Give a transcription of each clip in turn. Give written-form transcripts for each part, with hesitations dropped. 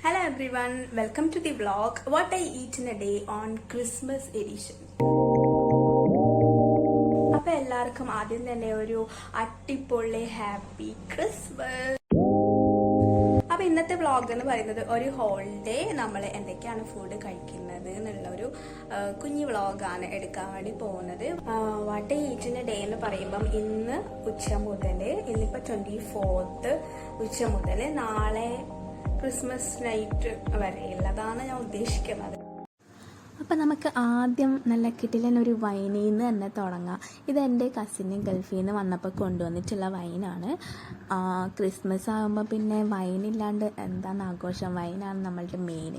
Hello everyone, welcome to the vlog What I Eat in a Day on Christmas edition. അപ്പോൾ എല്ലാവർക്കും ആദ്യം തന്നെ ഒരു അടിപൊളി ഹാപ്പി ക്രിസ്മസ്. അപ്പോൾ ഇന്നത്തെ വ്ളോഗ് എന്ന് പറയുന്നത് ഒരു ഹോളിഡേ നമ്മൾ എന്തൊക്കെയാണ് ഫുഡ് കഴിക്കുന്നത് എന്നുള്ള ഒരു കുഞ്ഞു വ്ളോഗാണ് എടുക്കാൻ വേണ്ടി പോകുന്നത്. What I eat in A day എന്ന് പറയുമ്പം ഇന്ന് ഉച്ച മുതൽ ഇന്നിപ്പോൾ 24th ഉച്ച മുതൽ നാളെ ക്രിസ്മസ് നൈറ്റ് വരെയുള്ളതാണ് ഞാൻ ഉദ്ദേശിക്കുന്നത്. അപ്പം നമുക്ക് ആദ്യം നല്ല കിട്ടിലൊരു വൈനിൽ നിന്ന് തന്നെ തുടങ്ങാം. ഇത് എൻ്റെ കസിന് ഗൾഫിൽ നിന്ന് വന്നപ്പോൾ കൊണ്ടുവന്നിട്ടുള്ള വൈനാണ്. ക്രിസ്മസ് ആകുമ്പോൾ പിന്നെ വൈനില്ലാണ്ട് എന്താണ് ആഘോഷം? വൈനാണ് നമ്മളുടെ മെയിൻ.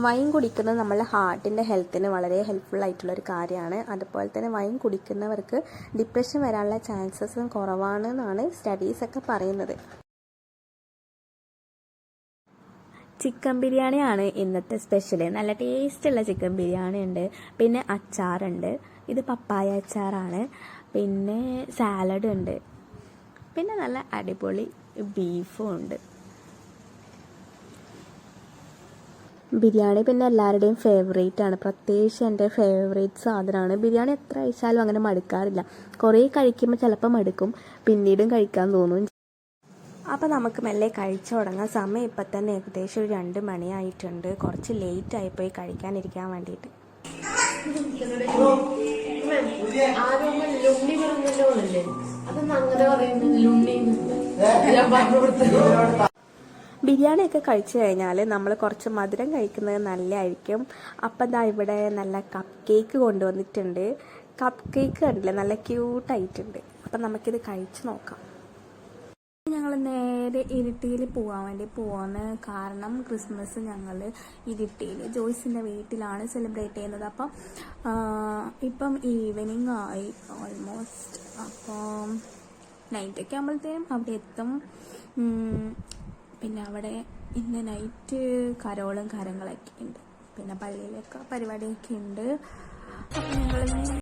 വൈൻ കുടിക്കുന്നത് നമ്മളുടെ ഹാർട്ടിൻ്റെ ഹെൽത്തിന് വളരെ ഹെൽപ്ഫുൾ ആയിട്ടുള്ളൊരു കാര്യമാണ്. അതുപോലെ തന്നെ വൈൻ കുടിക്കുന്നവർക്ക് ഡിപ്രഷൻ വരാനുള്ള ചാൻസസും കുറവാണെന്നാണ് സ്റ്റഡീസൊക്കെ പറയുന്നത്. ചിക്കൻ ബിരിയാണിയാണ് ഇന്നത്തെ സ്പെഷ്യൽ. നല്ല ടേസ്റ്റുള്ള ചിക്കൻ ബിരിയാണി ഉണ്ട്, പിന്നെ അച്ചാറുണ്ട്, ഇത് പപ്പായ അച്ചാറാണ്, പിന്നെ സാലഡ് ഉണ്ട്, പിന്നെ നല്ല അടിപൊളി ബീഫും ഉണ്ട്. ബിരിയാണി പിന്നെ എല്ലാവരുടെയും ഫേവറേറ്റ് ആണ്, പ്രത്യേകിച്ച് എൻ്റെ ഫേവറേറ്റ് സാധനമാണ്. ബിരിയാണി എത്ര കഴിച്ചാലും അങ്ങനെ മടുക്കാറില്ല. കുറേ കഴിക്കുമ്പോൾ ചിലപ്പോൾ മടുക്കും, പിന്നീടും കഴിക്കാൻ തോന്നും. അപ്പോൾ നമുക്ക് മെല്ലെ കഴിച്ചു തുടങ്ങാം. സമയം ഇപ്പം തന്നെ ഏകദേശം ഒരു 2 മണിയായിട്ടുണ്ട്. കുറച്ച് ലേറ്റ് ആയിപ്പോയി കഴിക്കാനിരിക്കാൻ വേണ്ടിയിട്ട്. ബിരിയാണിയൊക്കെ കഴിച്ചു കഴിഞ്ഞാൽ നമ്മൾ കുറച്ച് മധുരം കഴിക്കുന്നത് നല്ലതായിരിക്കും. അപ്പം ദാ ഇവിടെ നല്ല കപ്പ് കേക്ക് കൊണ്ടുവന്നിട്ടുണ്ട്. കപ്പ് കേക്ക് കണ്ടില്ലേ, നല്ല ക്യൂട്ടായിട്ടുണ്ട്. അപ്പം നമുക്കിത് കഴിച്ച് നോക്കാം. ഞങ്ങൾ നേരെ ഇരിട്ടിയിൽ പോകാൻ വേണ്ടി പോകുന്നത്. കാരണം ക്രിസ്മസ് ഞങ്ങൾ ഇരിട്ടിയിൽ ജോയ്സിൻ്റെ വീട്ടിലാണ് സെലിബ്രേറ്റ് ചെയ്യുന്നത്. ഇപ്പം ഈവനിങ് ആയി ഓൾമോസ്റ്റ്. അപ്പം നൈറ്റൊക്കെ ആകുമ്പോഴത്തേനും അവിടെ എത്തും. പിന്നെ അവിടെ ഇന്ന് നൈറ്റ് കരോളും കാര്യങ്ങളൊക്കെ ഉണ്ട്, പിന്നെ പള്ളിയിലൊക്കെ പരിപാടിയൊക്കെ ഉണ്ട്. അപ്പം ഞങ്ങളിങ്ങനെ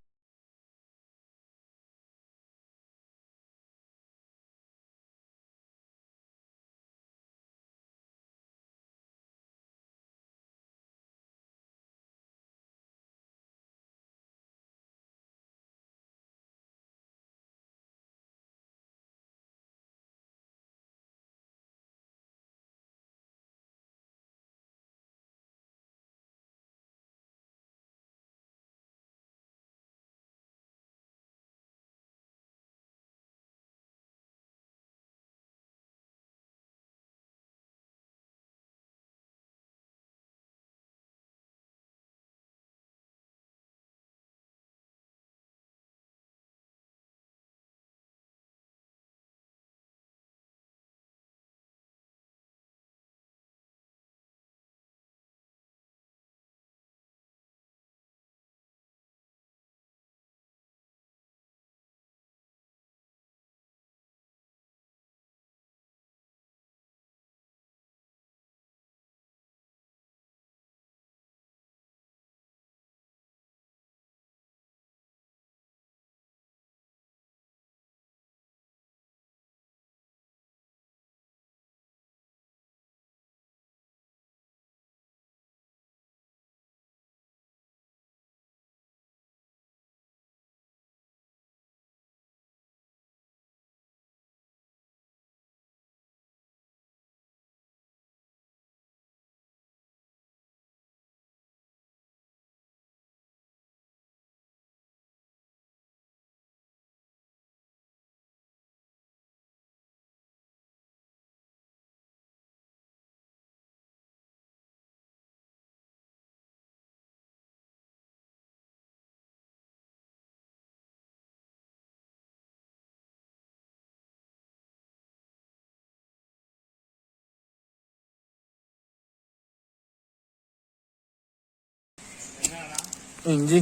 ഇഞ്ചി